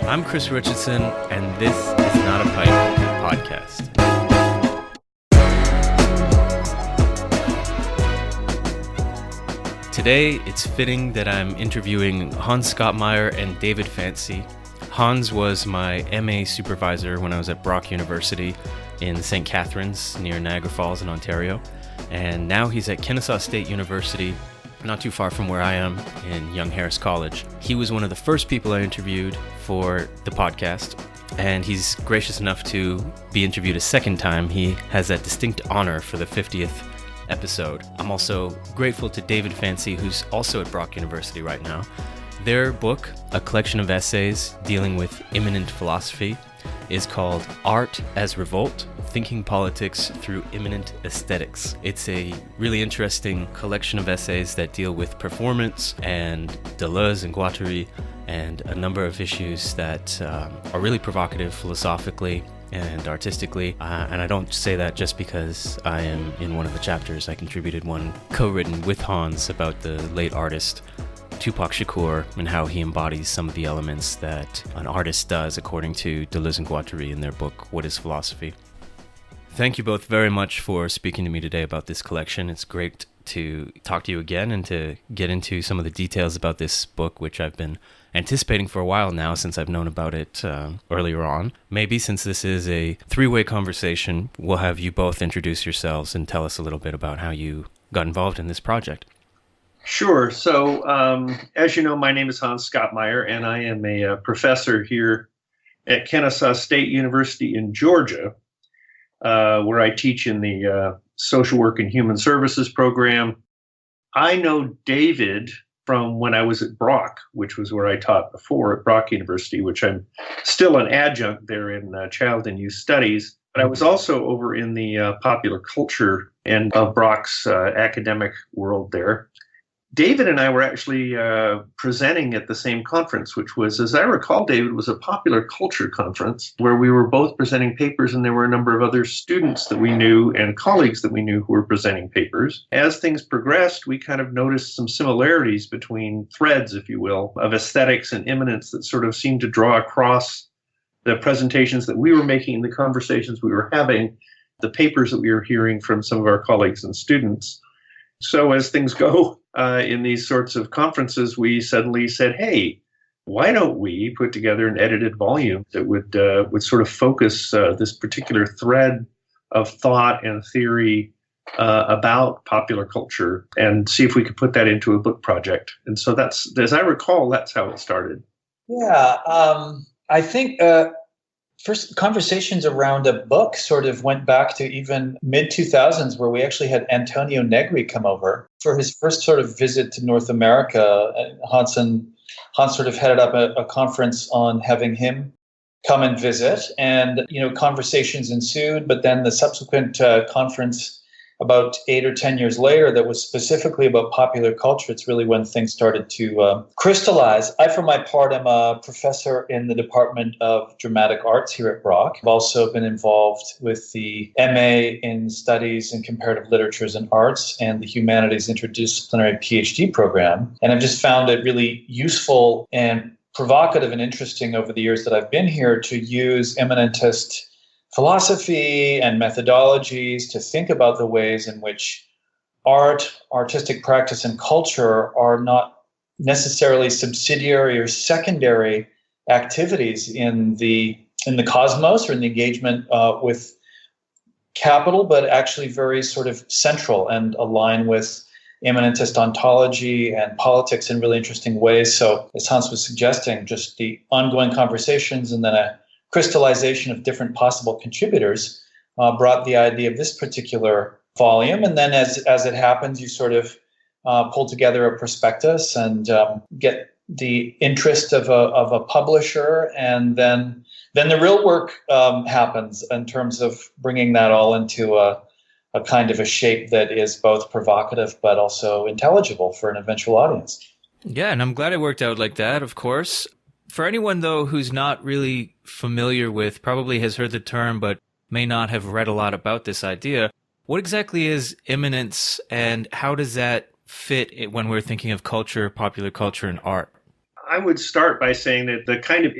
I'm Chris Richardson, and this is Not a Pipe podcast. Today, it's fitting that I'm interviewing Hans Skott-Myhre and David Fancy. Hans was my MA supervisor when I was at Brock University in St. Catharines near Niagara Falls in Ontario, and now he's at Kennesaw State University, not too far from where I am in Young Harris College. He was one of the first people I interviewed for the podcast, and he's gracious enough to be interviewed a second time. He has that distinct honor for the 50th episode. I'm also grateful to David Fancy, who's also at Brock University right now. Their book, a collection of essays dealing with immanent philosophy, is called Art as Revolt, Thinking Politics Through Immanent Aesthetics. It's a really interesting collection of essays that deal with performance and Deleuze and Guattari and a number of issues that are really provocative philosophically and artistically. And I don't say that just because I am in one of the chapters. I contributed one co-written with Hans about the late artist Tupac Shakur and how he embodies some of the elements that an artist does according to Deleuze and Guattari in their book, What is Philosophy? Thank you both very much for speaking to me today about this collection. It's great to talk to you again and to get into some of the details about this book, which I've been anticipating for a while now since I've known about it earlier on. Maybe since this is a three-way conversation, we'll have you both introduce yourselves and tell us a little bit about how you got involved in this project. Sure. So, as you know, my name is Hans Skott-Myhre, and I am a professor here at Kennesaw State University in Georgia, where I teach in the Social Work and Human Services program. I know David from when I was at Brock, which was where I taught before at Brock University, which I'm still an adjunct there in Child and Youth Studies. But I was also over in the popular culture end of Brock's academic world there. David and I were actually presenting at the same conference, which was, as I recall, David, was a popular culture conference where we were both presenting papers, and there were a number of other students that we knew and colleagues that we knew who were presenting papers. As things progressed, we kind of noticed some similarities between threads, if you will, of aesthetics and immanence that sort of seemed to draw across the presentations that we were making, the conversations we were having, the papers that we were hearing from some of our colleagues and students. So as things go in these sorts of conferences, we suddenly said, hey, why don't we put together an edited volume that would sort of focus this particular thread of thought and theory about popular culture and see if we could put that into a book project. And so that's, as I recall, that's how it started. Yeah, I think first conversations around a book sort of went back to even mid-2000s, where we actually had Antonio Negri come over for his first sort of visit to North America. Hans sort of headed up a conference on having him come and visit, and conversations ensued. But then the subsequent conference about 8 or 10 years later that was specifically about popular culture, it's really when things started to crystallize. I, for my part, am a professor in the Department of Dramatic Arts here at Brock. I've also been involved with the MA in Studies in Comparative Literatures and Arts and the Humanities Interdisciplinary PhD program. And I've just found it really useful and provocative and interesting over the years that I've been here to use immanentist philosophy and methodologies to think about the ways in which art, artistic practice, and culture are not necessarily subsidiary or secondary activities in the cosmos or in the engagement with capital, but actually very sort of central and align with immanentist ontology and politics in really interesting ways. So, as Hans was suggesting, just the ongoing conversations and then a crystallization of different possible contributors brought the idea of this particular volume. And then as it happens, you sort of pull together a prospectus and get the interest of a publisher. And then the real work happens in terms of bringing that all into a kind of a shape that is both provocative but also intelligible for an eventual audience. Yeah, and I'm glad it worked out like that, of course. For anyone, though, who's not really familiar with, probably has heard the term, but may not have read a lot about this idea, what exactly is immanence, and how does that fit when we're thinking of culture, popular culture, and art? I would start by saying that the kind of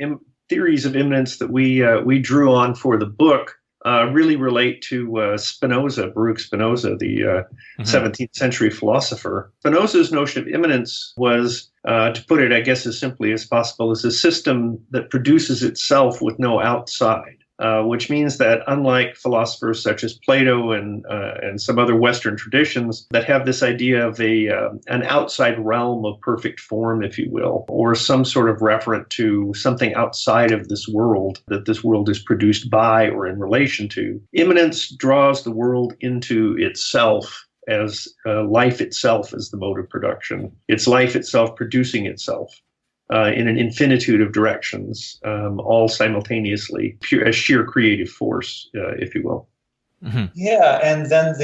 theories of immanence that we drew on for the book really relate to Spinoza, Baruch Spinoza, the 17th century philosopher. Spinoza's notion of immanence was, to put it, I guess, as simply as possible, is a system that produces itself with no outside. Which means that unlike philosophers such as Plato and some other Western traditions that have this idea of an outside realm of perfect form, if you will, or some sort of referent to something outside of this world that this world is produced by or in relation to, immanence draws the world into itself as life itself as the mode of production. It's life itself producing itself. In an infinitude of directions, all simultaneously, as sheer creative force, if you will. Yeah, and then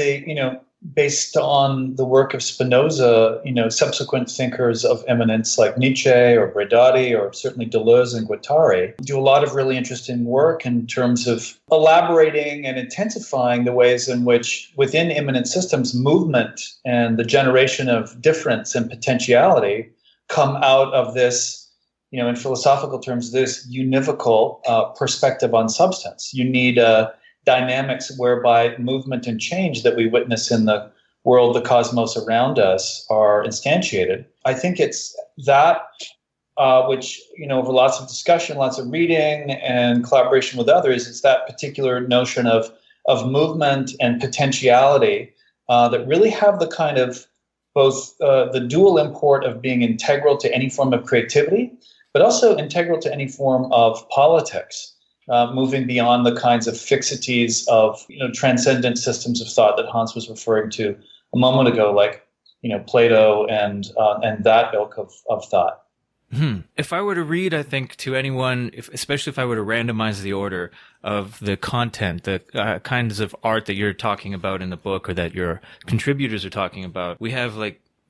based on the work of Spinoza, subsequent thinkers of immanence like Nietzsche or Bredati or certainly Deleuze and Guattari do a lot of really interesting work in terms of elaborating and intensifying the ways in which within immanent systems, movement and the generation of difference and potentiality come out of this, in philosophical terms, this univocal perspective on substance. You need dynamics whereby movement and change that we witness in the world, the cosmos around us, are instantiated. I think it's that which, over lots of discussion, lots of reading and collaboration with others, it's that particular notion of movement and potentiality that really have the kind of both the dual import of being integral to any form of creativity, but also integral to any form of politics, moving beyond the kinds of fixities of transcendent systems of thought that Hans was referring to a moment ago, like Plato and that ilk of thought. If I were to read, I think, to anyone, especially if I were to randomize the order of the content, the kinds of art that you're talking about in the book or that your contributors are talking about, we have,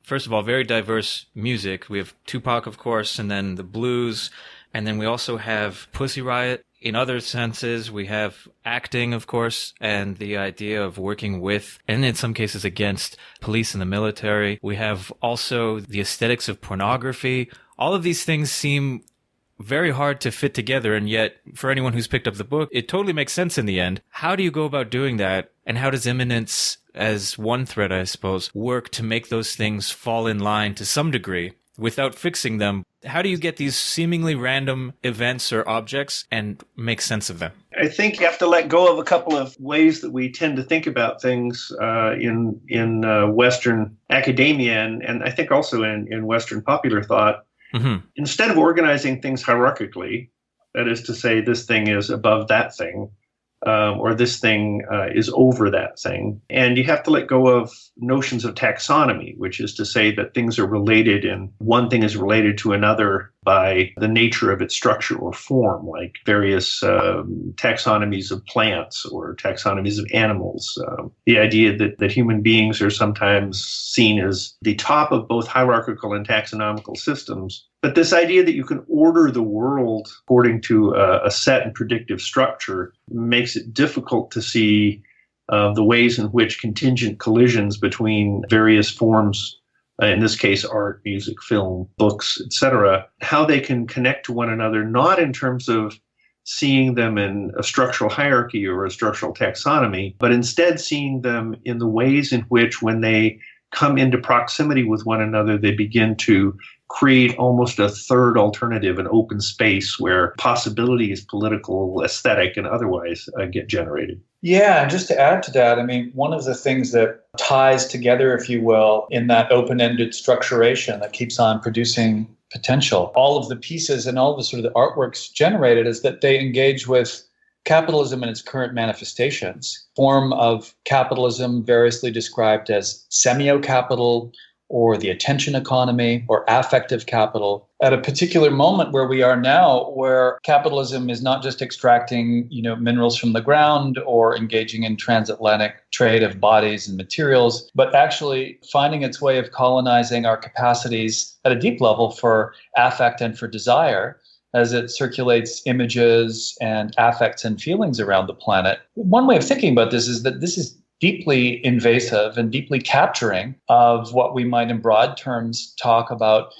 first of all, very diverse music. We have Tupac, of course, and then the blues, and then we also have Pussy Riot. In other senses, we have acting, of course, and the idea of working with, and in some cases against, police and the military. We have also the aesthetics of pornography. All of these things seem very hard to fit together, and yet, for anyone who's picked up the book, it totally makes sense in the end. How do you go about doing that, and how does immanence, as one thread, I suppose, work to make those things fall in line to some degree without fixing them? How do you get these seemingly random events or objects and make sense of them? I think you have to let go of a couple of ways that we tend to think about things in Western academia, and I think also in Western popular thought. Instead of organizing things hierarchically, that is to say, this thing is above that thing, or this thing is over that thing. And you have to let go of notions of taxonomy, which is to say that things are related and one thing is related to another by the nature of its structure or form, like various taxonomies of plants or taxonomies of animals. The idea that human beings are sometimes seen as the top of both hierarchical and taxonomical systems. But this idea that you can order the world according to a set and predictive structure makes it difficult to see the ways in which contingent collisions between various forms, in this case art, music, film, books, etc., how they can connect to one another, not in terms of seeing them in a structural hierarchy or a structural taxonomy, but instead seeing them in the ways in which, when they come into proximity with one another, they begin to create almost a third alternative, an open space where possibilities, political, aesthetic, and otherwise get generated. Yeah, and just to add to that, I mean, one of the things that ties together, if you will, in that open-ended structuration that keeps on producing potential, all of the pieces and all of the sort of the artworks generated, is that they engage with capitalism in its current manifestations. Form of capitalism variously described as semio-capital, or the attention economy, or affective capital, at a particular moment where we are now, where capitalism is not just extracting, minerals from the ground or engaging in transatlantic trade of bodies and materials, but actually finding its way of colonizing our capacities at a deep level for affect and for desire, as it circulates images and affects and feelings around the planet. One way of thinking about this is that this is deeply invasive and deeply capturing of what we might in broad terms talk about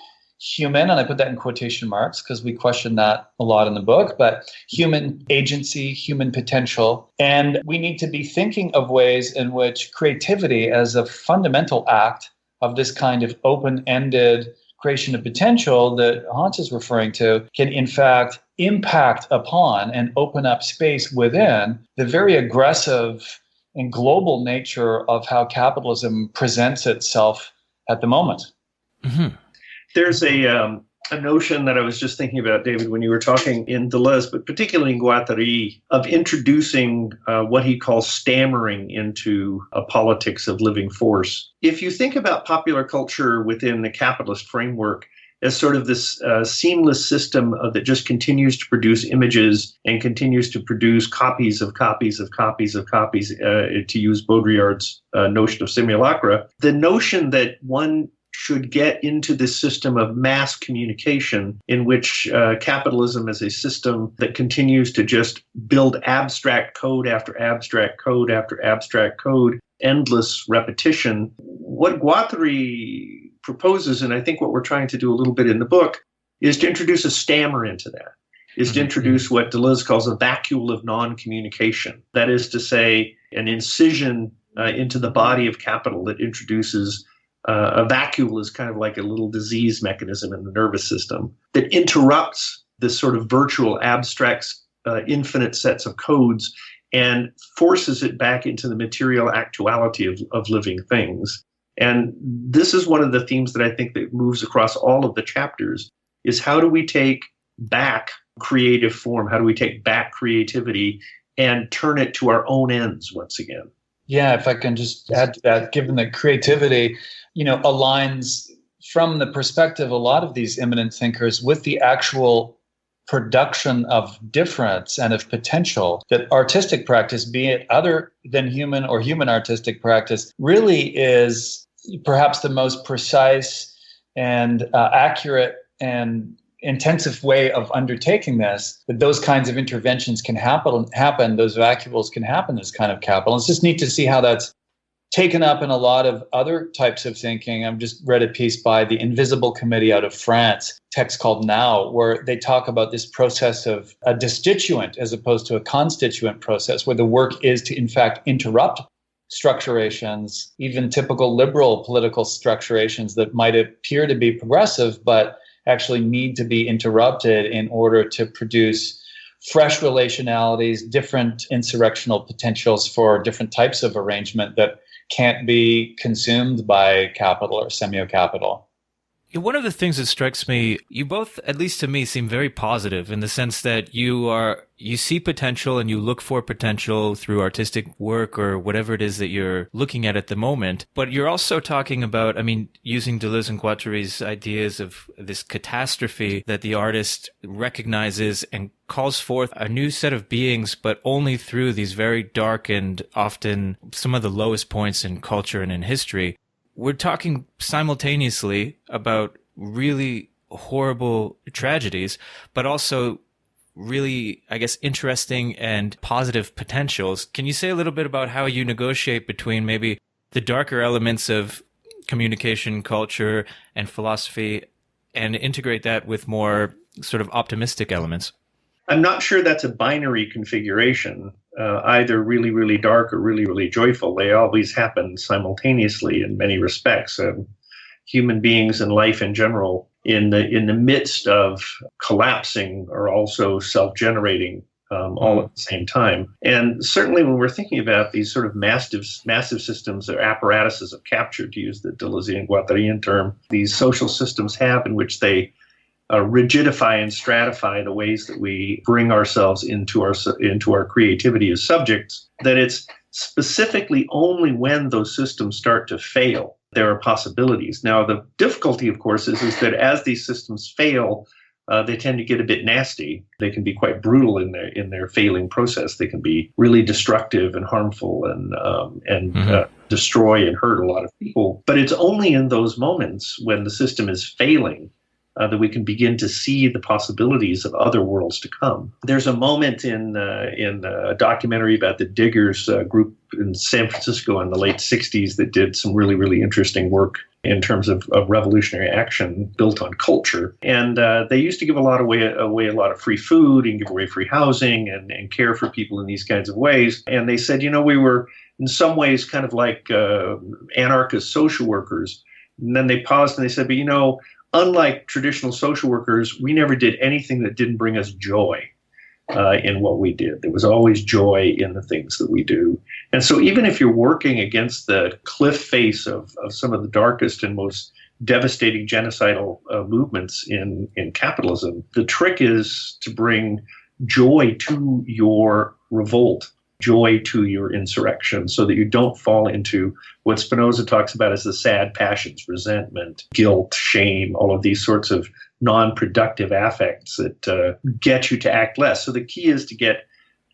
human, and I put that in quotation marks because we question that a lot in the book, but human agency, human potential. And we need to be thinking of ways in which creativity as a fundamental act of this kind of open-ended creation of potential that Hans is referring to can in fact impact upon and open up space within the very aggressive and global nature of how capitalism presents itself at the moment. Mm-hmm. There's a notion that I was just thinking about, David, when you were talking in Deleuze, but particularly in Guattari, of introducing what he calls stammering into a politics of living force. If you think about popular culture within the capitalist framework as sort of this seamless system that just continues to produce images and continues to produce copies of copies of copies of copies, to use Baudrillard's notion of simulacra, the notion that one should get into this system of mass communication in which capitalism is a system that continues to just build abstract code after abstract code after abstract code, endless repetition. What Guattari proposes, and I think what we're trying to do a little bit in the book, is to introduce a stammer into that, is to introduce what Deleuze calls a vacuole of non-communication. That is to say, an incision into the body of capital that introduces a vacuole is kind of like a little disease mechanism in the nervous system that interrupts this sort of virtual, abstract, infinite sets of codes and forces it back into the material actuality of living things. And this is one of the themes that I think that moves across all of the chapters, is how do we take back creative form? How do we take back creativity and turn it to our own ends once again? Yeah, if I can just add to that, given that creativity, aligns from the perspective of a lot of these immanent thinkers with the actual production of difference and of potential, that artistic practice, be it other than human or human artistic practice, really is perhaps the most precise and accurate and intensive way of undertaking this, that those kinds of interventions can happen, those vacuoles can happen as kind of capital. It's just neat to see how that's taken up in a lot of other types of thinking. I've just read a piece by the Invisible Committee out of France, text called Now, where they talk about this process of a destituent as opposed to a constituent process, where the work is to, in fact, interrupt structurations, even typical liberal political structurations that might appear to be progressive, but actually need to be interrupted in order to produce fresh relationalities, different insurrectional potentials for different types of arrangement that can't be consumed by capital or semio-capital. One of the things that strikes me, you both, at least to me, seem very positive in the sense that you see potential and you look for potential through artistic work or whatever it is that you're looking at the moment. But you're also talking about, using Deleuze and Guattari's ideas of this catastrophe that the artist recognizes and calls forth a new set of beings, but only through these very dark and often some of the lowest points in culture and in history. We're talking simultaneously about really horrible tragedies, but also really, interesting and positive potentials. Can you say a little bit about how you negotiate between maybe the darker elements of communication, culture, and philosophy and integrate that with more sort of optimistic elements? I'm not sure that's a binary configuration, either really, really dark or really, really joyful. They always happen simultaneously in many respects. Human beings and life in general, in the midst of collapsing, are also self-generating all at the same time. And certainly when we're thinking about these sort of massive systems or apparatuses of capture, to use the Deleuzean Guattarian term, these social systems have in which they rigidify and stratify the ways that we bring ourselves into our creativity as subjects, that it's specifically only when those systems start to fail there are possibilities. Now, the difficulty, of course, is that as these systems fail, they tend to get a bit nasty. They can be quite brutal in their failing process. They can be really destructive and harmful and destroy and hurt a lot of people. But it's only in those moments when the system is failing that we can begin to see the possibilities of other worlds to come. There's a moment in a documentary about the Diggers group in San Francisco in the late 60s that did some really, really interesting work in terms of revolutionary action built on culture. And they used to give away a lot of free food and give away free housing and care for people in these kinds of ways. And they said, we were in some ways kind of like anarchist social workers. And then they paused and they said, but unlike traditional social workers, we never did anything that didn't bring us joy in what we did. There was always joy in the things that we do. And so even if you're working against the cliff face of some of the darkest and most devastating genocidal movements in capitalism, the trick is to bring joy to your revolt, joy to your insurrection, so that you don't fall into what Spinoza talks about as the sad passions, resentment, guilt, shame, all of these sorts of non-productive affects that get you to act less. So the key is to get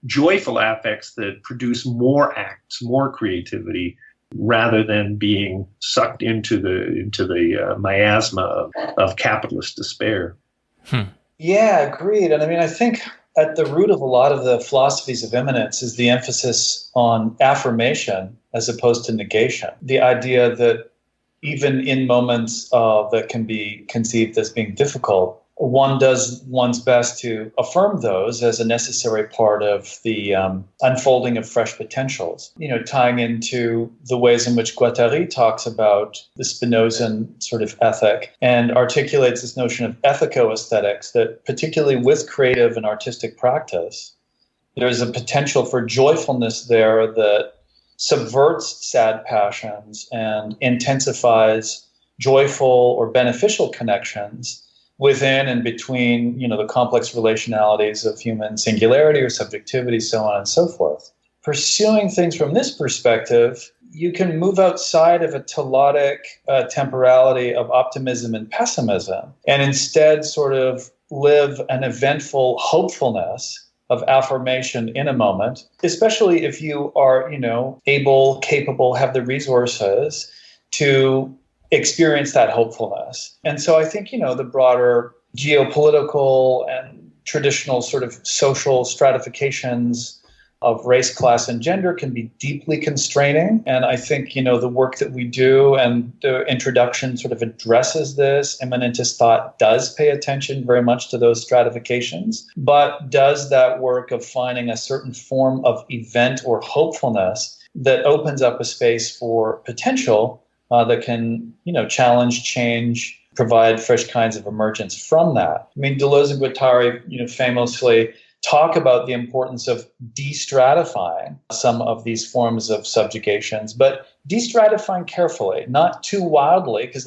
joyful affects that produce more acts, more creativity, rather than being sucked into the miasma of capitalist despair. Yeah, agreed. And I think at the root of a lot of the philosophies of immanence is the emphasis on affirmation as opposed to negation. The idea that even in moments that can be conceived as being difficult, one does one's best to affirm those as a necessary part of the unfolding of fresh potentials. Tying into the ways in which Guattari talks about the Spinozan sort of ethic and articulates this notion of ethico-aesthetics, that particularly with creative and artistic practice, there's a potential for joyfulness there that subverts sad passions and intensifies joyful or beneficial connections within and between, the complex relationalities of human singularity or subjectivity, so on and so forth. Pursuing things from this perspective, you can move outside of a telautic temporality of optimism and pessimism, and instead sort of live an eventful hopefulness of affirmation in a moment, especially if you are, able, capable, have the resources to experience that hopefulness. And so I think, the broader geopolitical and traditional sort of social stratifications of race, class, and gender can be deeply constraining. And I think, the work that we do and the introduction sort of addresses this. Immanentist thought does pay attention very much to those stratifications, but does that work of finding a certain form of event or hopefulness that opens up a space for potential that can, challenge, change, provide fresh kinds of emergence from that. Deleuze and Guattari, famously talk about the importance of de-stratifying some of these forms of subjugations, but de-stratifying carefully, not too wildly, because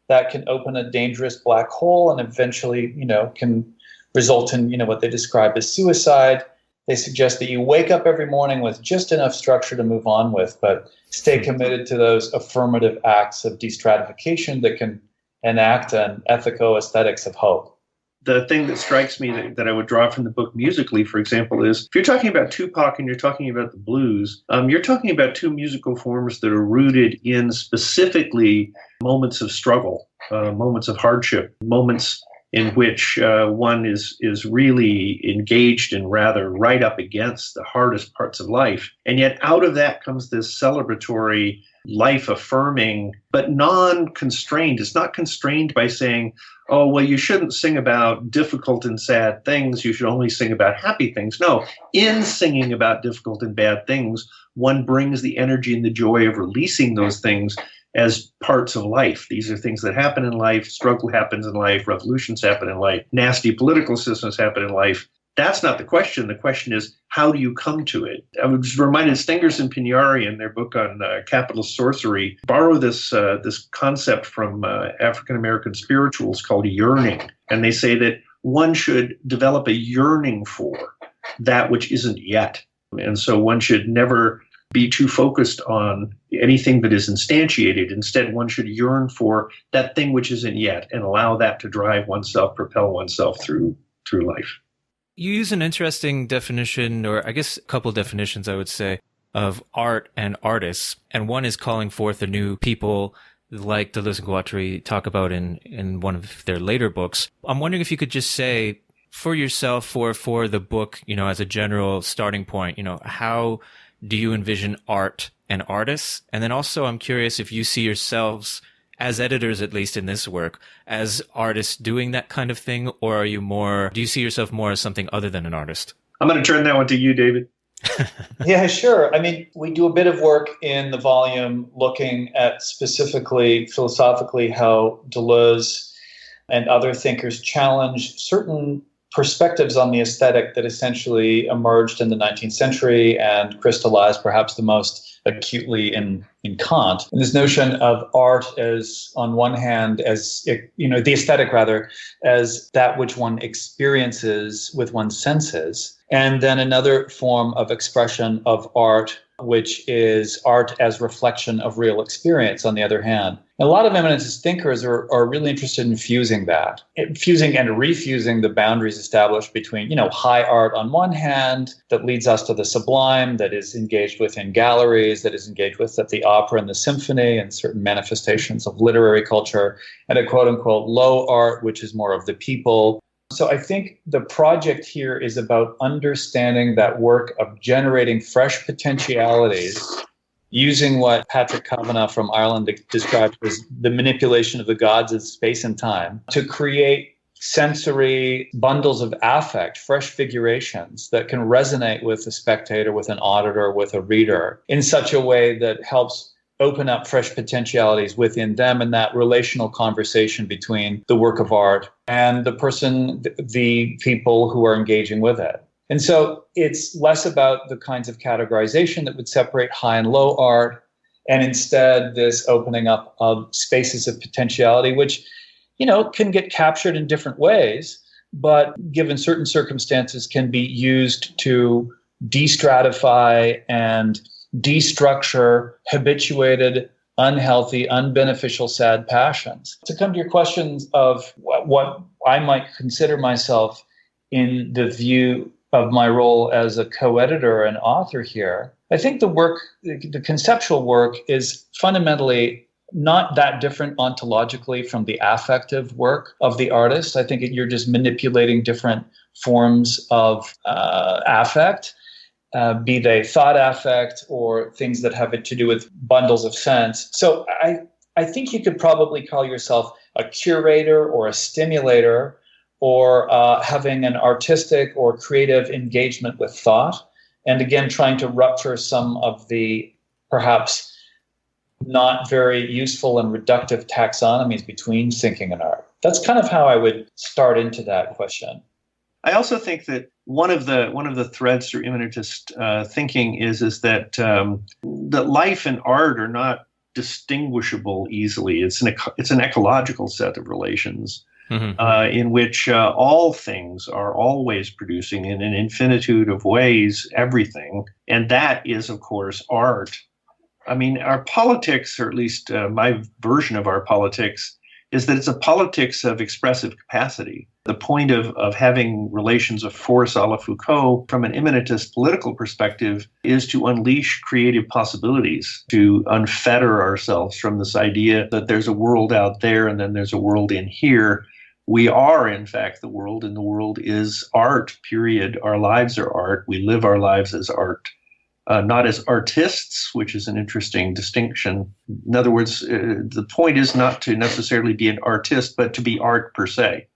that can open a dangerous black hole and eventually, can result in, what they describe as suicide. They suggest that you wake up every morning with just enough structure to move on with, but stay committed to those affirmative acts of de-stratification that can enact an ethico-aesthetics of hope. The thing that strikes me that I would draw from the book musically, for example, is if you're talking about Tupac and you're talking about the blues, you're talking about two musical forms that are rooted in specifically moments of struggle, moments of hardship, moments in which one is really engaged and rather right up against the hardest parts of life. And yet out of that comes this celebratory, life-affirming, but non-constrained. It's not constrained by saying, oh, well, you shouldn't sing about difficult and sad things. You should only sing about happy things. No, in singing about difficult and bad things, one brings the energy and the joy of releasing those things as parts of life. These are things that happen in life. Struggle happens in life. Revolutions happen in life. Nasty political systems happen in life. That's not the question. The question is, how do you come to it? I was reminded Stengers and Pignari in their book on capitalist sorcery borrow this concept from African-American spirituals called yearning. And they say that one should develop a yearning for that which isn't yet. And so one should never be too focused on anything that is instantiated. Instead, one should yearn for that thing which isn't yet and allow that to drive oneself, propel oneself through life. You use an interesting definition, or I guess a couple of definitions, I would say, of art and artists. And one is calling forth a new people like Deleuze and Guattari talk about in one of their later books. I'm wondering if you could just say for yourself, for the book, as a general starting point, how do you envision art and artists? And then also I'm curious if you see yourselves as editors, at least in this work, as artists doing that kind of thing, or do you see yourself more as something other than an artist? I'm going to turn that one to you, David. Yeah, sure. I mean, we do a bit of work in the volume looking at specifically philosophically how Deleuze and other thinkers challenge certain perspectives on the aesthetic that essentially emerged in the 19th century and crystallized perhaps the most acutely in Kant. And this notion of art as, on one hand, as, the aesthetic rather, as that which one experiences with one's senses, and then another form of expression of art, which is art as reflection of real experience, on the other hand. And a lot of immanentist thinkers are really interested in fusing and refusing the boundaries established between, high art on one hand, that leads us to the sublime, that is engaged with in galleries, that is engaged with at the opera and the symphony and certain manifestations of literary culture, and a quote-unquote low art, which is more of the people. So I think the project here is about understanding that work of generating fresh potentialities, using what Patrick Kavanagh from Ireland described as the manipulation of the gods of space and time, to create sensory bundles of affect, fresh figurations that can resonate with the spectator, with an auditor, with a reader, in such a way that helps open up fresh potentialities within them and that relational conversation between the work of art and the person, the people who are engaging with it. And so it's less about the kinds of categorization that would separate high and low art, and instead this opening up of spaces of potentiality, which, can get captured in different ways, but given certain circumstances can be used to de-stratify and destructure habituated, unhealthy, unbeneficial, sad passions. To come to your questions of what I might consider myself in the view of my role as a co-editor and author here, I think the conceptual work is fundamentally not that different ontologically from the affective work of the artist. I think you're just manipulating different forms of affect, be they thought affect or things that have to do with bundles of sense. So I think you could probably call yourself a curator or a stimulator, or having an artistic or creative engagement with thought. And again, trying to rupture some of the perhaps not very useful and reductive taxonomies between thinking and art. That's kind of how I would start into that question. I also think that one of the threads through immanentist thinking is that that life and art are not distinguishable easily. It's an ecological set of relations in which all things are always producing in an infinitude of ways everything, and that is, of course, art. I mean, our politics, or at least my version of our politics, is that it's a politics of expressive capacity. The point of having relations of force a la Foucault from an immanentist political perspective is to unleash creative possibilities, to unfetter ourselves from this idea that there's a world out there and then there's a world in here. We are, in fact, the world, and the world is art, period. Our lives are art. We live our lives as art. Not as artists, which is an interesting distinction. In other words, the point is not to necessarily be an artist, but to be art per se.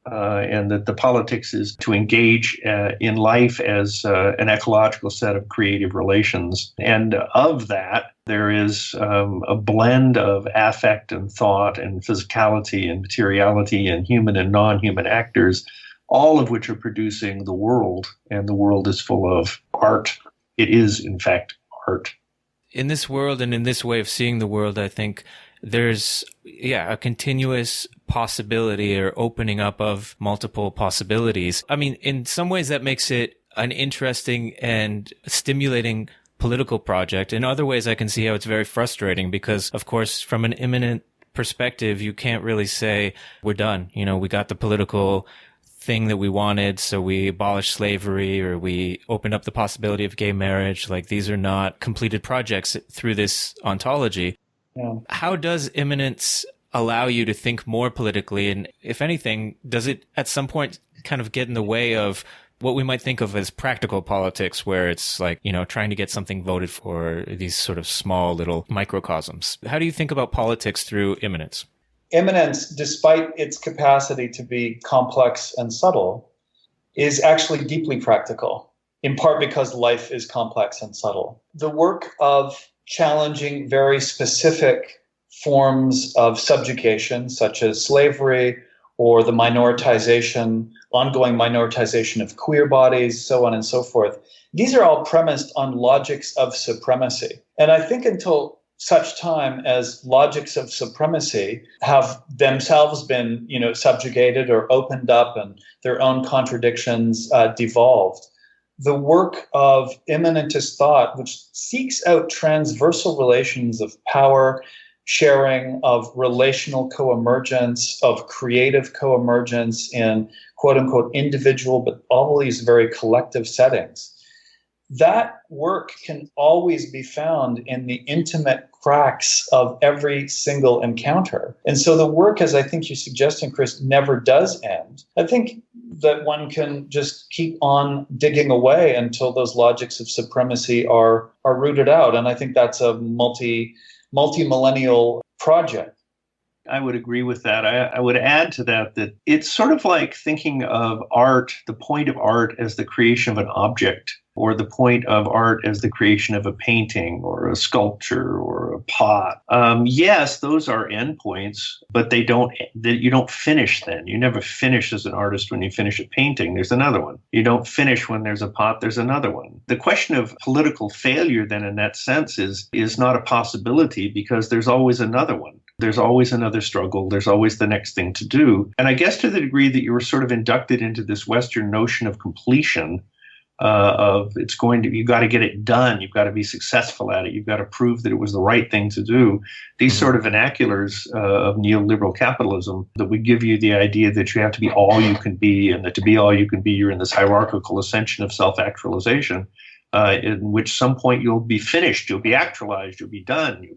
And that the politics is to engage in life as an ecological set of creative relations. And of that, there is a blend of affect and thought and physicality and materiality and human and non-human actors, all of which are producing the world. And the world is full of art. It is, in fact, art. In this world and in this way of seeing the world, I think there's, a continuous possibility or opening up of multiple possibilities. I mean, in some ways that makes it an interesting and stimulating political project. In other ways, I can see how it's very frustrating because, of course, from an immanent perspective, you can't really say we're done. We got the political thing that we wanted, so we abolished slavery or we opened up the possibility of gay marriage. Like, these are not completed projects through this ontology. Yeah. How does immanence allow you to think more politically? And if anything, does it at some point kind of get in the way of what we might think of as practical politics, where it's like, trying to get something voted for, these sort of small little microcosms. How do you think about politics through immanence? Immanence, despite its capacity to be complex and subtle, is actually deeply practical, in part because life is complex and subtle. The work of challenging very specific forms of subjugation, such as slavery or the ongoing minoritization of queer bodies, so on and so forth. These are all premised on logics of supremacy. And I think until such time as logics of supremacy have themselves been, subjugated or opened up and their own contradictions devolved, the work of immanentist thought, which seeks out transversal relations of power, sharing, of relational co-emergence, of creative co-emergence in quote-unquote individual, but all these very collective settings. That work can always be found in the intimate cracks of every single encounter. And so the work, as I think you're suggesting, Chris, never does end. I think that one can just keep on digging away until those logics of supremacy are rooted out. And I think that's a multi-millennial project. I would agree with that. I would add to that it's sort of like thinking of art, the point of art as the creation of an object, or the point of art as the creation of a painting or a sculpture or a pot. Yes, those are endpoints, but you don't finish then. You never finish as an artist when you finish a painting. There's another one. You don't finish when there's a pot. There's another one. The question of political failure then in that sense is not a possibility, because there's always another one. There's always another struggle. There's always the next thing to do. And I guess to the degree that you were sort of inducted into this Western notion of completion, you got to get it done. You've got to be successful at it. You've got to prove that it was the right thing to do. These sort of vernaculars of neoliberal capitalism that would give you the idea that you have to be all you can be, and that to be all you can be, you're in this hierarchical ascension of self-actualization, in which some point you'll be finished, you'll be actualized, you'll be done,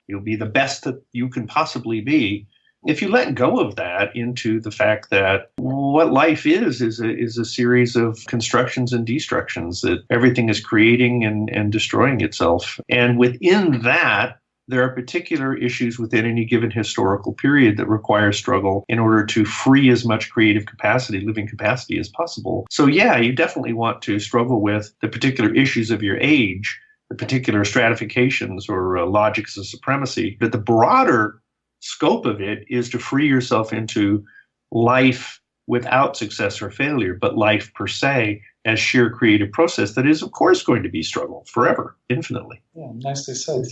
you'll be the best that you can possibly be. If you let go of that into the fact that what life is a series of constructions and destructions, that everything is creating and destroying itself. And within that, there are particular issues within any given historical period that require struggle in order to free as much creative capacity, living capacity as possible. So yeah, you definitely want to struggle with the particular issues of your age, the particular stratifications or logics of supremacy, but the broader scope of it is to free yourself into life without success or failure, but life per se as sheer creative process that is, of course, going to be struggle forever, infinitely. Yeah, nicely said.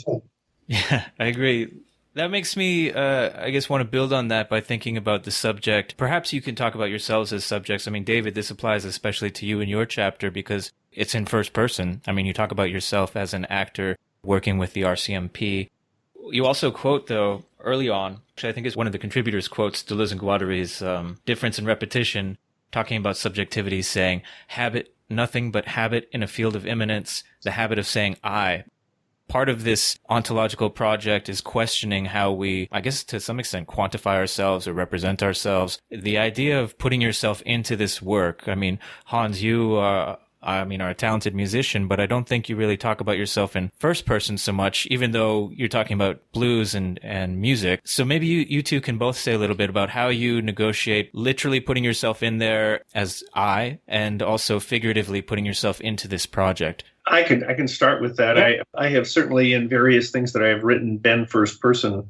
Yeah, I agree. That makes me, I guess, want to build on that by thinking about the subject. Perhaps you can talk about yourselves as subjects. I mean, David, this applies especially to you in your chapter because it's in first person. I mean, you talk about yourself as an actor working with the RCMP. You also quote, though, early on, which I think is one of the contributors quotes Deleuze and Guattari's Difference in Repetition, talking about subjectivity, saying, habit, nothing but habit in a field of immanence, the habit of saying I. Part of this ontological project is questioning how we, I guess to some extent, quantify ourselves or represent ourselves. The idea of putting yourself into this work. I mean, Hans, you are a talented musician, but I don't think you really talk about yourself in first person so much, even though you're talking about blues and music. So maybe you two can both say a little bit about how you negotiate literally putting yourself in there as I, and also figuratively putting yourself into this project. I can start with that. Yeah. I have certainly in various things that I have written been first person,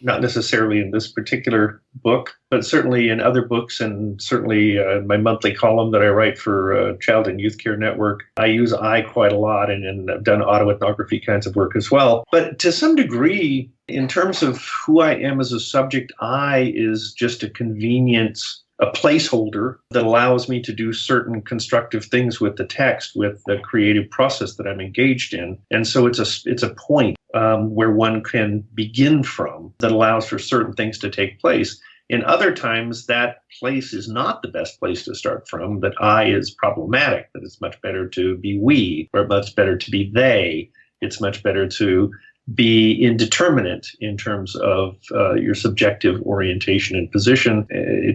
not necessarily in this particular book, but certainly in other books, and certainly my monthly column that I write for Child and Youth Care Network. I use I quite a lot, and I've done autoethnography kinds of work as well. But to some degree, in terms of who I am as a subject, I is just a convenience, a placeholder that allows me to do certain constructive things with the text, with the creative process that I'm engaged in. And so it's a point where one can begin from that allows for certain things to take place. In other times, that place is not the best place to start from, that I is problematic, that it's much better to be we, or much better to be they. It's much better to be indeterminate in terms of your subjective orientation and position,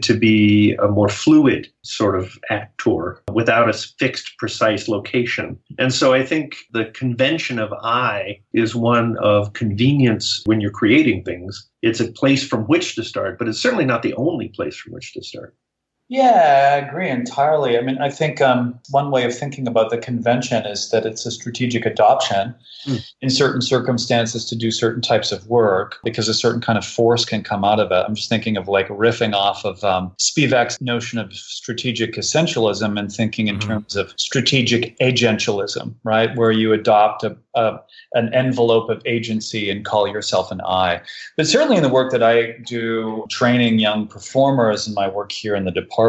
to be a more fluid sort of actor without a fixed, precise location. And so I think the convention of I is one of convenience when you're creating things. It's a place from which to start, but it's certainly not the only place from which to start. Yeah, I agree entirely. I mean, I think one way of thinking about the convention is that it's a strategic adoption in certain circumstances to do certain types of work because a certain kind of force can come out of it. I'm just thinking of like riffing off of Spivak's notion of strategic essentialism and thinking in terms of strategic agentialism, right? Where you adopt an envelope of agency and call yourself an I. But certainly in the work that I do, training young performers in my work here in the department,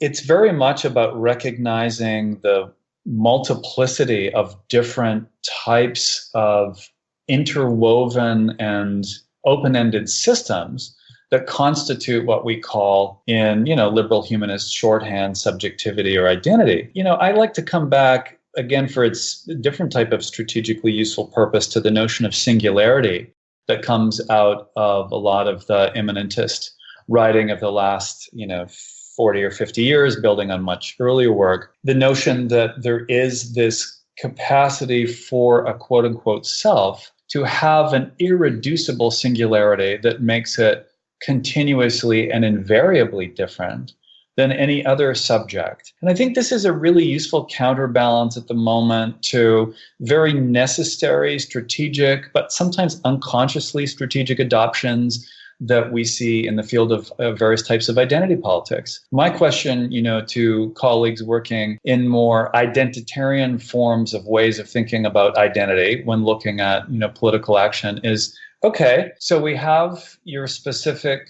it's very much about recognizing the multiplicity of different types of interwoven and open-ended systems that constitute what we call in, liberal humanist shorthand subjectivity or identity. I like to come back again for its different type of strategically useful purpose to the notion of singularity that comes out of a lot of the immanentist writing of the last, 40 or 50 years, building on much earlier work. The notion that there is this capacity for a quote unquote self to have an irreducible singularity that makes it continuously and invariably different than any other subject. And I think this is a really useful counterbalance at the moment to very necessary, strategic, but sometimes unconsciously strategic adoptions that we see in the field of various types of identity politics. My question, to colleagues working in more identitarian forms of ways of thinking about identity when looking at, political action is, okay, so we have your specific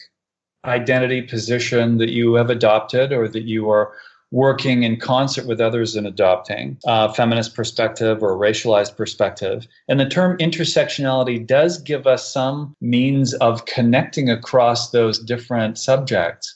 identity position that you have adopted or that you are working in concert with others in adopting, feminist perspective or racialized perspective. And the term intersectionality does give us some means of connecting across those different subjects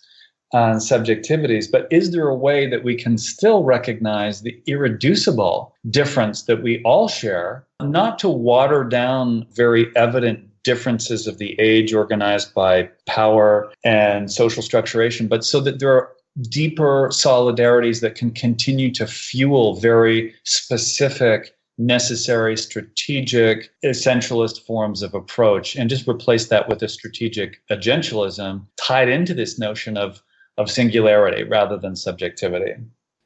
and subjectivities. But is there a way that we can still recognize the irreducible difference that we all share, not to water down very evident differences of the age organized by power and social structuration, but so that there are deeper solidarities that can continue to fuel very specific, necessary, strategic, essentialist forms of approach, and just replace that with a strategic agentialism tied into this notion of singularity rather than subjectivity.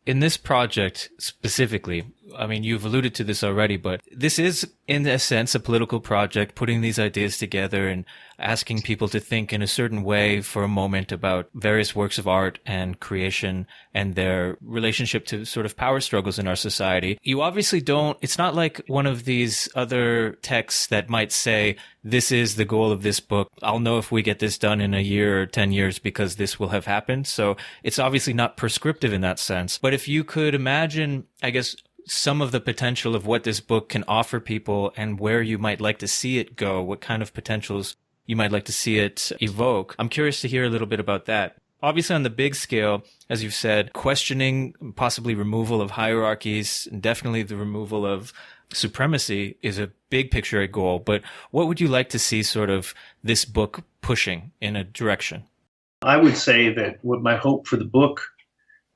In this project specifically, I mean, you've alluded to this already, but this is, in a sense, a political project, putting these ideas together and asking people to think in a certain way for a moment about various works of art and creation and their relationship to sort of power struggles in our society. You obviously don't, it's not like one of these other texts that might say, this is the goal of this book. I'll know if we get this done in a year or 10 years because this will have happened. So it's obviously not prescriptive in that sense. But if you could imagine, I guess, some of the potential of what this book can offer people and where you might like to see it go, what kind of potentials you might like to see it evoke. I'm curious to hear a little bit about that. Obviously, on the big scale, as you've said, questioning, possibly removal of hierarchies, and definitely the removal of supremacy is a big picture goal. But what would you like to see sort of this book pushing in a direction? I would say that what my hope for the book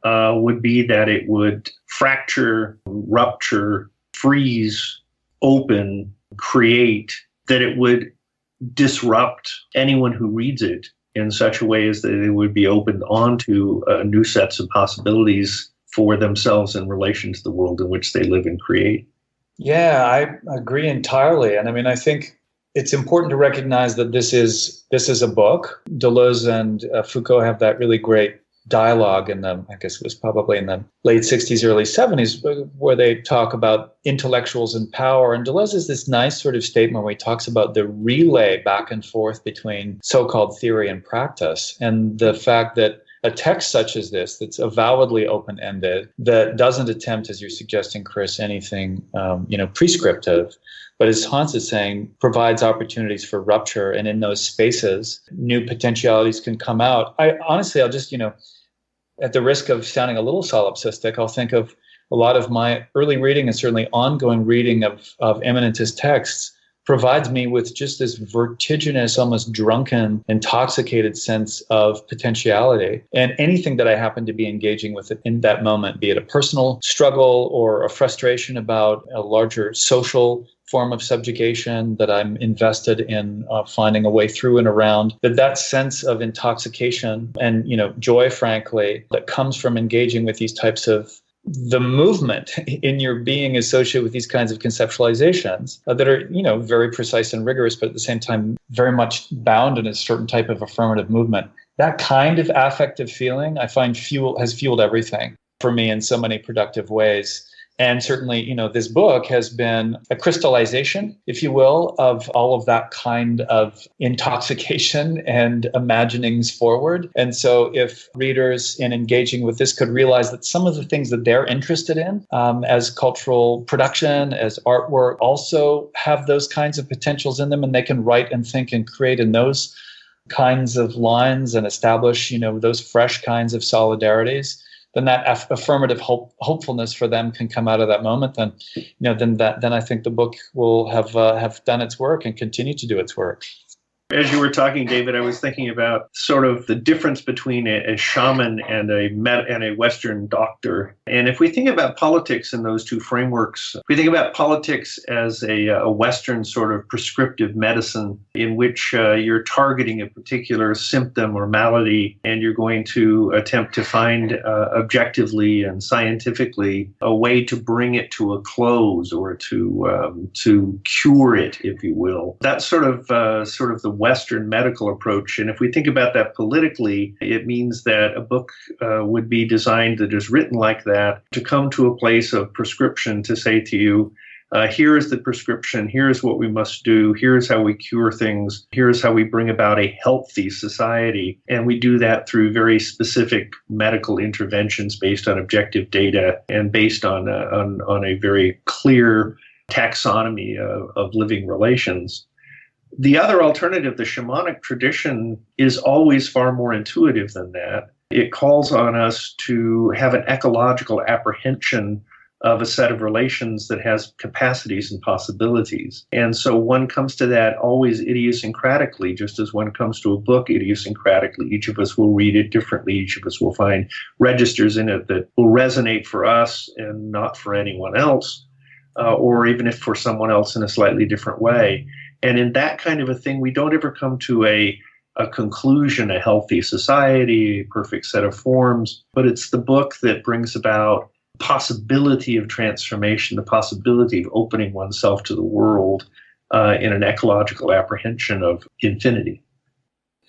would be that it would fracture, rupture, freeze, open, create, that it would disrupt anyone who reads it in such a way as that it would be opened onto new sets of possibilities for themselves in relation to the world in which they live and create. Yeah, I agree entirely. And I mean, I think it's important to recognize that this is a book. Deleuze and Foucault have that really great dialogue in the, I guess it was probably in the late 60s, early 70s, where they talk about intellectuals and power. And Deleuze has this nice sort of statement where he talks about the relay back and forth between so-called theory and practice, and the fact that a text such as this, that's avowedly open-ended, that doesn't attempt, as you're suggesting, Chris, anything prescriptive, but as Hans is saying, provides opportunities for rupture, and in those spaces, new potentialities can come out. I'll just, at the risk of sounding a little solipsistic, I'll think of a lot of my early reading and certainly ongoing reading of immanentist texts provides me with just this vertiginous, almost drunken, intoxicated sense of potentiality. And anything that I happen to be engaging with in that moment, be it a personal struggle or a frustration about a larger social form of subjugation that I'm invested in finding a way through and around, that sense of intoxication and, joy, frankly, that comes from engaging with these types of the movement in your being associated with these kinds of conceptualizations that are, very precise and rigorous, but at the same time, very much bound in a certain type of affirmative movement. That kind of affective feeling, I find has fueled everything for me in so many productive ways. And certainly, this book has been a crystallization, if you will, of all of that kind of intoxication and imaginings forward. And so if readers in engaging with this could realize that some of the things that they're interested in as cultural production, as artwork, also have those kinds of potentials in them, and they can write and think and create in those kinds of lines and establish, those fresh kinds of solidarities, then that affirmative hopefulness for them can come out of that moment. Then I think the book will have done its work and continue to do its work. As you were talking, David, I was thinking about sort of the difference between a shaman and a Western doctor. And if we think about politics in those two frameworks, if we think about politics as a Western sort of prescriptive medicine in which you're targeting a particular symptom or malady, and you're going to attempt to find objectively and scientifically a way to bring it to a close or to cure it, if you will. That's sort of the Western medical approach. And if we think about that politically, it means that a book would be designed that is written like that to come to a place of prescription to say to you, here is the prescription, here's what we must do, here's how we cure things, here's how we bring about a healthy society. And we do that through very specific medical interventions based on objective data and based on a very clear taxonomy of living relations. The other alternative, the shamanic tradition, is always far more intuitive than that. It calls on us to have an ecological apprehension of a set of relations that has capacities and possibilities. And so one comes to that always idiosyncratically, just as one comes to a book idiosyncratically. Each of us will read it differently. Each of us will find registers in it that will resonate for us and not for anyone else, or even if for someone else in a slightly different way. And in that kind of a thing, we don't ever come to a conclusion, a healthy society, a perfect set of forms, but it's the book that brings about possibility of transformation, the possibility of opening oneself to the world in an ecological apprehension of infinity.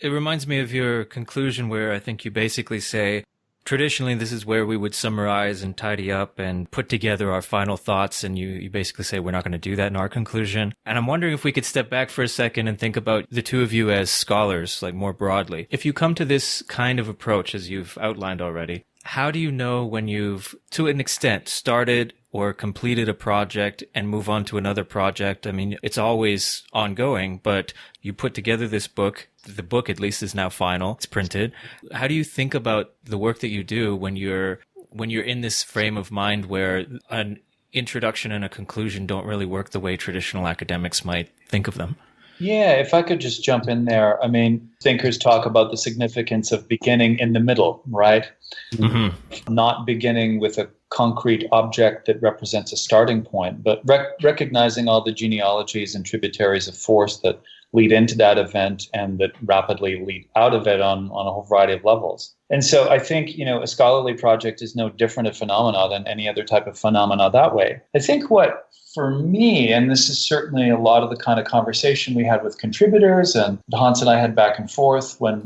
It reminds me of your conclusion where I think you basically say, traditionally, this is where we would summarize and tidy up and put together our final thoughts. And you basically say we're not going to do that in our conclusion. And I'm wondering if we could step back for a second and think about the two of you as scholars, like more broadly. If you come to this kind of approach, as you've outlined already, how do you know when you've, to an extent, started or completed a project and move on to another project? I mean, it's always ongoing, but you put together this book. The book, at least, is now final. It's printed. How do you think about the work that you do when you're in this frame of mind where an introduction and a conclusion don't really work the way traditional academics might think of them? Yeah, if I could just jump in there. I mean, thinkers talk about the significance of beginning in the middle, right? Mm-hmm. Not beginning with a concrete object that represents a starting point, but recognizing all the genealogies and tributaries of force that lead into that event and that rapidly lead out of it on a whole variety of levels. And so I think, a scholarly project is no different a phenomena than any other type of phenomena that way. I think what, for me, and this is certainly a lot of the kind of conversation we had with contributors and Hans and I had back and forth when,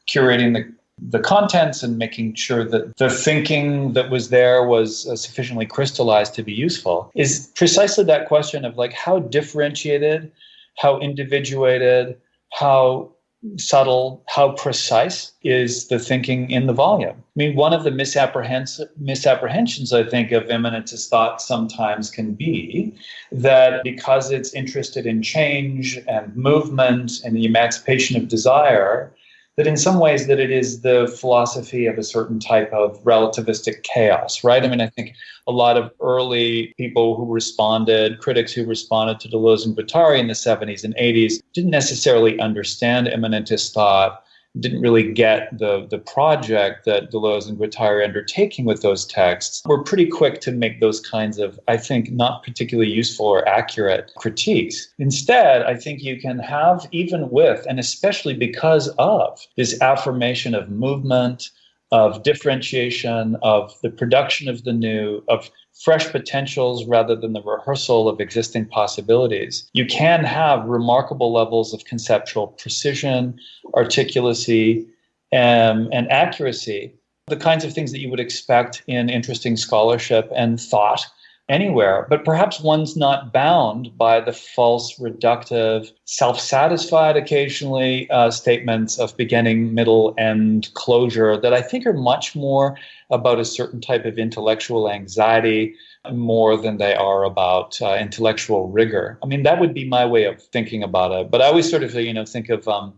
curating the contents and making sure that the thinking that was there was sufficiently crystallized to be useful, is precisely that question of like how differentiated, how individuated, how subtle, how precise is the thinking in the volume. I mean, one of the misapprehensions, I think, of immanence as thought sometimes can be that because it's interested in change and movement and the emancipation of desire, that in some ways that it is the philosophy of a certain type of relativistic chaos, right? I mean, I think a lot of early people who responded, critics who responded to Deleuze and Guattari in the 70s and 80s, didn't necessarily understand immanentist thought, didn't really get the project that Deleuze and Guattari are undertaking with those texts. We're pretty quick to make those kinds of, I think, not particularly useful or accurate critiques. Instead, I think you can have, even with, and especially because of, this affirmation of movement, of differentiation, of the production of the new, of fresh potentials rather than the rehearsal of existing possibilities, you can have remarkable levels of conceptual precision, articulacy, and accuracy, the kinds of things that you would expect in interesting scholarship and thought anywhere. But perhaps one's not bound by the false, reductive, self-satisfied occasionally statements of beginning, middle, end, closure that I think are much more about a certain type of intellectual anxiety more than they are about intellectual rigor. I mean, that would be my way of thinking about it. But I always sort of, think of Paul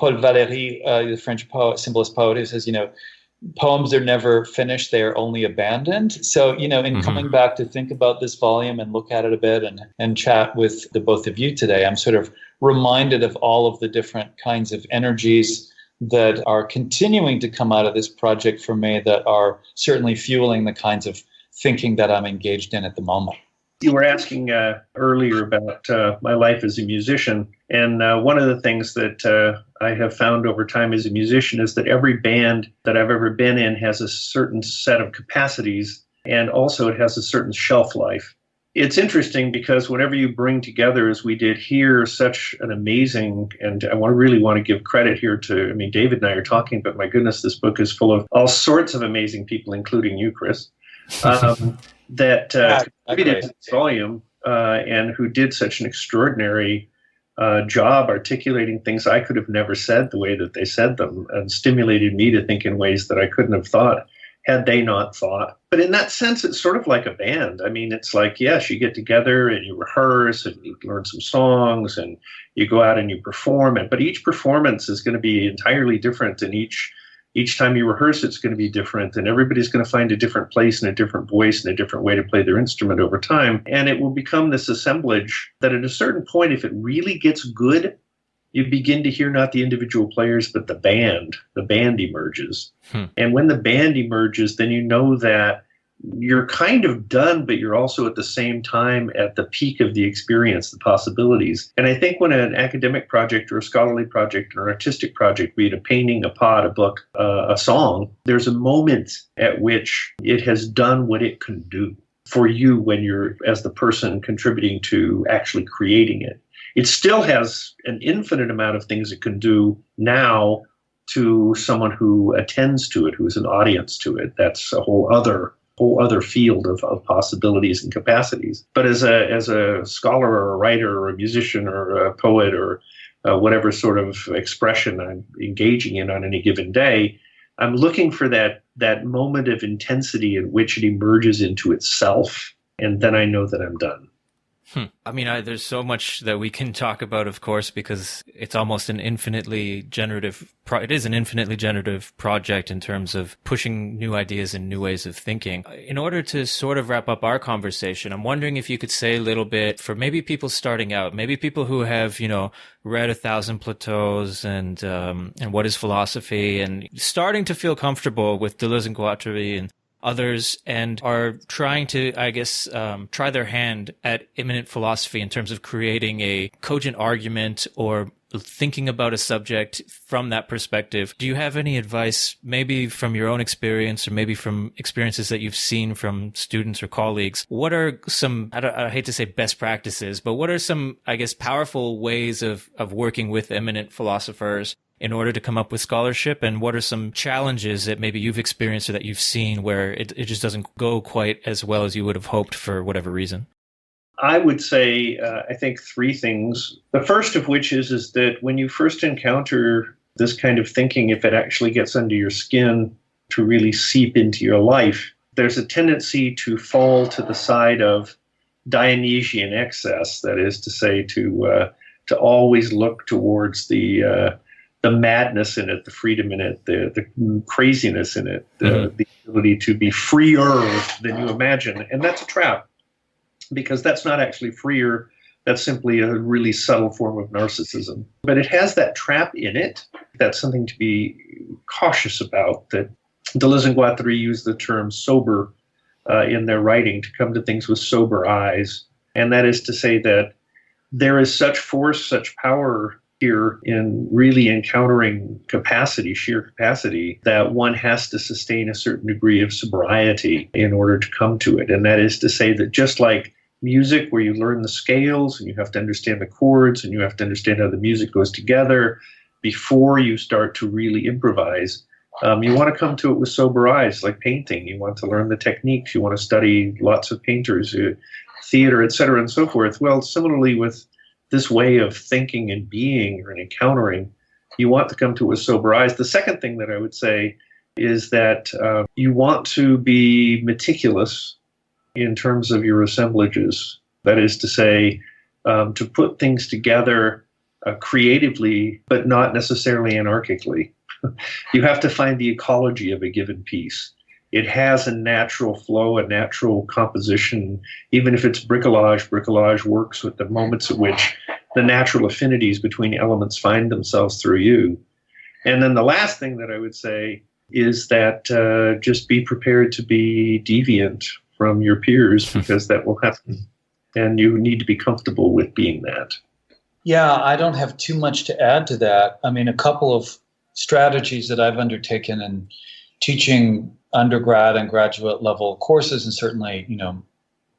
Valéry, the French poet, symbolist poet, who says, poems are never finished, they are only abandoned. So, in coming back to think about this volume and look at it a bit and chat with the both of you today, I'm sort of reminded of all of the different kinds of energies that are continuing to come out of this project for me that are certainly fueling the kinds of thinking that I'm engaged in at the moment. You were asking earlier about my life as a musician, and one of the things that I have found over time as a musician is that every band that I've ever been in has a certain set of capacities, and also it has a certain shelf life. It's interesting because whenever you bring together, as we did here, such an amazing, and I really want to give credit here to, David and I are talking, but my goodness, this book is full of all sorts of amazing people, including you, Chris. That contributed to this volume and who did such an extraordinary job articulating things I could have never said the way that they said them, and stimulated me to think in ways that I couldn't have thought had they not thought. But in that sense, it's sort of like a band. It's like, yes, you get together and you rehearse and you learn some songs and you go out and you perform it. But each performance is going to be entirely different, and each time you rehearse, it's going to be different, and everybody's going to find a different place and a different voice and a different way to play their instrument over time. And it will become this assemblage that at a certain point, if it really gets good, you begin to hear not the individual players, but the band. The band emerges. And when the band emerges, then you know that you're kind of done, but you're also at the same time at the peak of the experience, the possibilities. And I think when an academic project or a scholarly project or an artistic project, be it a painting, a pot, a book, a song, there's a moment at which it has done what it can do for you when you're, as the person contributing to actually creating it. It still has an infinite amount of things it can do now to someone who attends to it, who is an audience to it. That's a whole other field of possibilities and capacities. But as a scholar or a writer or a musician or a poet or whatever sort of expression I'm engaging in on any given day, I'm looking for that moment of intensity in which it emerges into itself, and then I know that I'm done. There's so much that we can talk about, of course, because it's almost an infinitely generative project in terms of pushing new ideas and new ways of thinking. In order to sort of wrap up our conversation, I'm wondering if you could say a little bit for maybe people starting out, maybe people who have, read 1,000 Plateaus and What is Philosophy, and starting to feel comfortable with Deleuze and Guattari and others, and are trying to, try their hand at immanent philosophy in terms of creating a cogent argument or thinking about a subject from that perspective. Do you have any advice, maybe from your own experience or maybe from experiences that you've seen from students or colleagues? What are some, I hate to say best practices, but what are some, powerful ways of working with immanent philosophers in order to come up with scholarship? And what are some challenges that maybe you've experienced or that you've seen where it just doesn't go quite as well as you would have hoped for whatever reason? I would say, I think three things. The first of which is that when you first encounter this kind of thinking, if it actually gets under your skin to really seep into your life, there's a tendency to fall to the side of Dionysian excess. That is to say, to always look towards the the madness in it, the freedom in it, the craziness in it, the ability to be freer than you imagine. And that's a trap, because that's not actually freer. That's simply a really subtle form of narcissism. But it has that trap in it. That's something to be cautious about. That Deleuze and Guattari use the term sober in their writing, to come to things with sober eyes. And that is to say that there is such force, such power here in really encountering capacity, sheer capacity, that one has to sustain a certain degree of sobriety in order to come to it. And that is to say that just like music, where you learn the scales and you have to understand the chords and you have to understand how the music goes together before you start to really improvise, you want to come to it with sober eyes, like painting. You want to learn the techniques. You want to study lots of painters, theater, etc., and so forth. Well, similarly with this way of thinking and being or encountering, you want to come to it with sober eyes. The second thing that I would say is that you want to be meticulous in terms of your assemblages. That is to say, to put things together creatively, but not necessarily anarchically. You have to find the ecology of a given piece. It has a natural flow, a natural composition. Even if it's bricolage, bricolage works with the moments at which the natural affinities between elements find themselves through you. And then the last thing that I would say is that just be prepared to be deviant from your peers, because that will happen. And you need to be comfortable with being that. Yeah, I don't have too much to add to that. I mean, a couple of strategies that I've undertaken in teaching undergrad and graduate level courses, and certainly,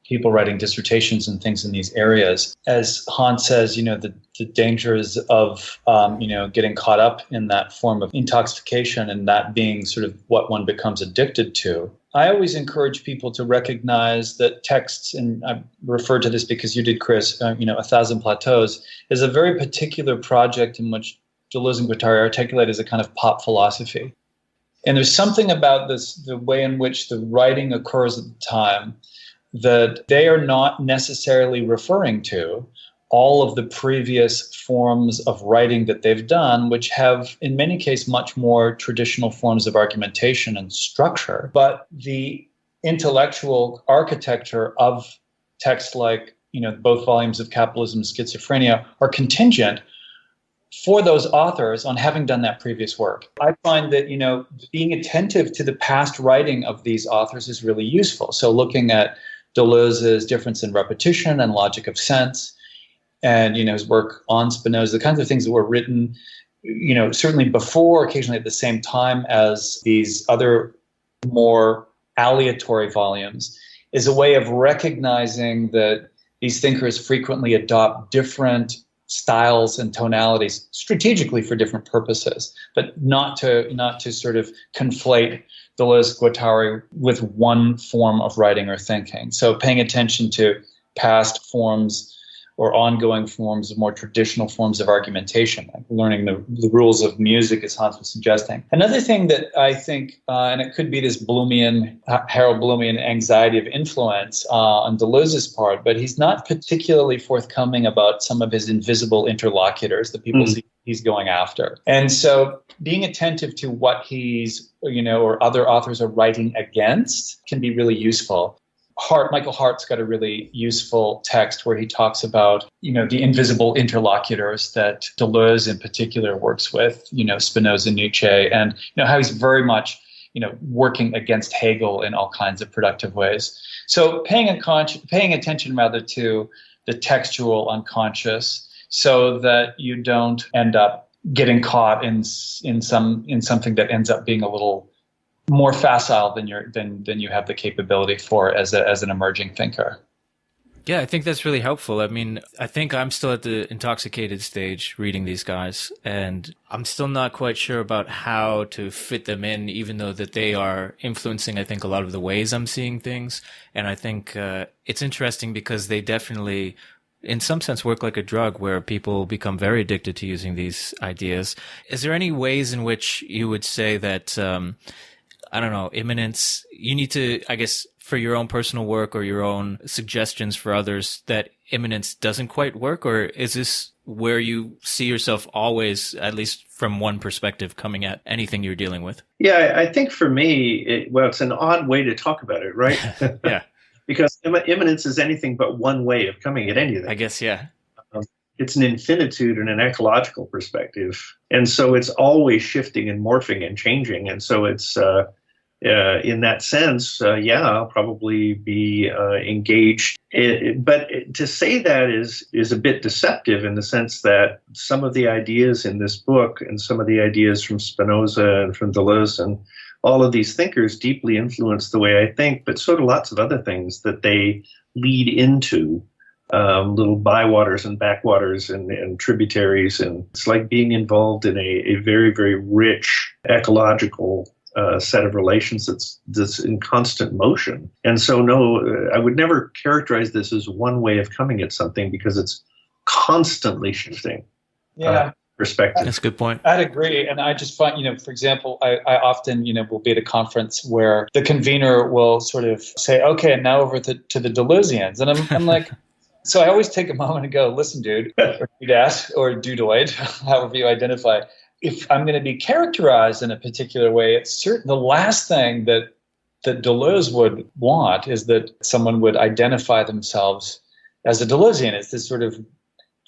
people writing dissertations and things in these areas. As Hans says, the dangers of, getting caught up in that form of intoxication and that being sort of what one becomes addicted to. I always encourage people to recognize that texts, and I refer to this because you did, Chris, 1,000 Plateaus, is a very particular project in which Deleuze and Guattari articulate as a kind of pop philosophy. And there's something about this, the way in which the writing occurs at the time, that they are not necessarily referring to all of the previous forms of writing that they've done, which have, in many cases, much more traditional forms of argumentation and structure. But the intellectual architecture of texts like, both volumes of Capitalism and Schizophrenia are contingent for those authors on having done that previous work. I find that, being attentive to the past writing of these authors is really useful. So looking at Deleuze's Difference in Repetition and Logic of Sense, and, his work on Spinoza, the kinds of things that were written, certainly before, occasionally at the same time as these other more aleatory volumes, is a way of recognizing that these thinkers frequently adopt different styles and tonalities strategically for different purposes, but not to sort of conflate Deleuze, Guattari with one form of writing or thinking. So paying attention to past forms or ongoing forms of more traditional forms of argumentation, like learning the rules of music, as Hans was suggesting. Another thing that I think, and it could be this Harold Bloomian anxiety of influence on Deleuze's part, but he's not particularly forthcoming about some of his invisible interlocutors, the people he's going after. And so being attentive to what he's, or other authors are writing against can be really useful. Michael Hart's got a really useful text where he talks about, the invisible interlocutors that Deleuze in particular works with, Spinoza, Nietzsche, and, how he's very much, working against Hegel in all kinds of productive ways. So paying attention rather to the textual unconscious, so that you don't end up getting caught in something that ends up being a little more facile than you have the capability for as an emerging thinker. Yeah, I think that's really helpful. I mean, I think I'm still at the intoxicated stage reading these guys, and I'm still not quite sure about how to fit them in, even though that they are influencing, I think, a lot of the ways I'm seeing things. And I think it's interesting because they definitely, in some sense, work like a drug where people become very addicted to using these ideas. Is there any ways in which you would say that immanence, you need to, I guess, for your own personal work or your own suggestions for others, that immanence doesn't quite work? Or is this where you see yourself always, at least from one perspective, coming at anything you're dealing with? Yeah, I think for me, it's an odd way to talk about it, right? Yeah. Because immanence is anything but one way of coming at anything. I guess, yeah. It's an infinitude and an ecological perspective. And so it's always shifting and morphing and changing. And so it's, in that sense, I'll probably be engaged. But to say that is a bit deceptive in the sense that some of the ideas in this book and some of the ideas from Spinoza and from Deleuze and all of these thinkers deeply influence the way I think, but so do lots of other things that they lead into, little bywaters and backwaters and tributaries. And it's like being involved in a very, very rich ecological set of relations that's in constant motion. And so, no, I would never characterize this as one way of coming at something because it's constantly shifting. Perspective. That's a good point. I'd agree. And I just find, for example, I often, will be at a conference where the convener will sort of say, okay, now over to the Deleuzians. And I'm like, so I always take a moment and go, listen, dude, or dude, or dudoid, however you identify. If I'm going to be characterized in a particular way, it's certain the last thing that Deleuze would want is that someone would identify themselves as a Deleuzian. It's this sort of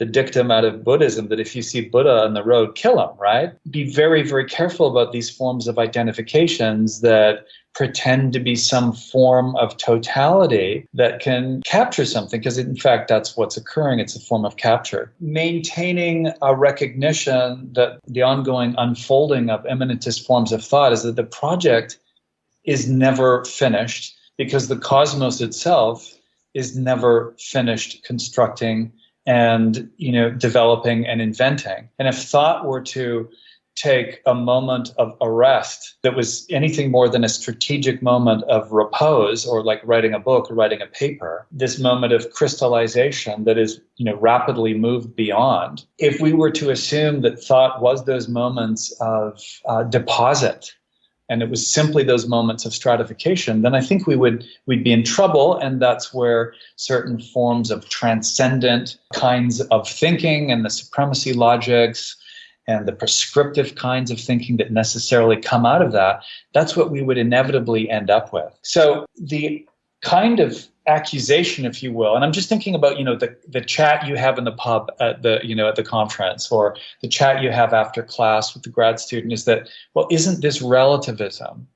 the dictum out of Buddhism that if you see Buddha on the road, kill him, right? Be very, very careful about these forms of identifications that pretend to be some form of totality that can capture something, because in fact, that's what's occurring. It's a form of capture. Maintaining a recognition that the ongoing unfolding of immanentist forms of thought is that the project is never finished because the cosmos itself is never finished constructing and developing and inventing. And if thought were to take a moment of arrest that was anything more than a strategic moment of repose, or like writing a book or writing a paper, this moment of crystallization that is rapidly moved beyond, if we were to assume that thought was those moments of deposit, and it was simply those moments of stratification, then I think we'd be in trouble. And that's where certain forms of transcendent kinds of thinking and the supremacy logics and the prescriptive kinds of thinking that necessarily come out of that's what we would inevitably end up with. So the kind of accusation, if you will, and I'm just thinking about, the chat you have in the pub at the conference, or the chat you have after class with the grad student, is that, well, isn't this relativism?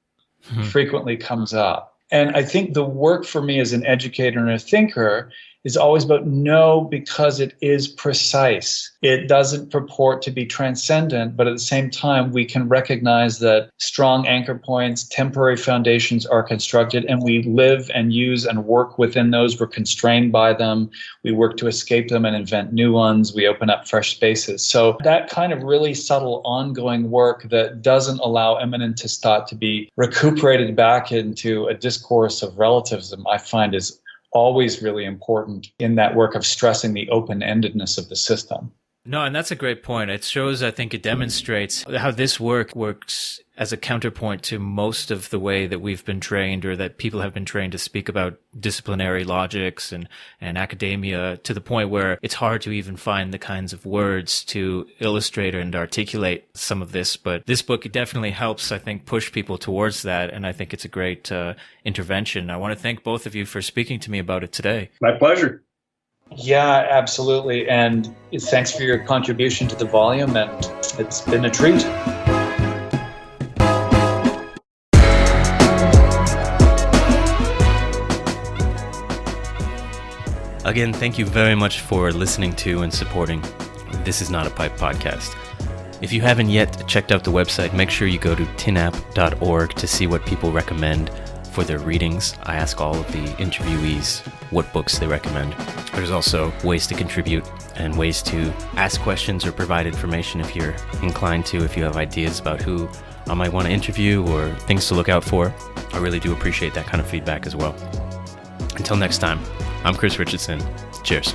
Frequently comes up. And I think the work for me as an educator and a thinker is always about no, because it is precise. It doesn't purport to be transcendent, but at the same time, we can recognize that strong anchor points, temporary foundations are constructed, and we live and use and work within those. We're constrained by them. We work to escape them and invent new ones. We open up fresh spaces. So that kind of really subtle ongoing work that doesn't allow immanentist thought to be recuperated back into a discourse of relativism, I find is always really important in that work of stressing the open-endedness of the system. No, and that's a great point. It shows, I think it demonstrates how this work works as a counterpoint to most of the way that we've been trained, or that people have been trained to speak about disciplinary logics and academia, to the point where it's hard to even find the kinds of words to illustrate and articulate some of this. But this book definitely helps, I think, push people towards that. And I think it's a great intervention. I want to thank both of you for speaking to me about it today. My pleasure. Yeah, absolutely. And thanks for your contribution to the volume. And it's been a treat. Again, thank you very much for listening to and supporting This Is Not a Pipe podcast. If you haven't yet checked out the website, make sure you go to tinap.org to see what people recommend for their readings. I ask all of the interviewees what books they recommend. There's also ways to contribute and ways to ask questions or provide information if you're inclined to, if you have ideas about who I might want to interview or things to look out for. I really do appreciate that kind of feedback as well. Until next time, I'm Chris Richardson. Cheers.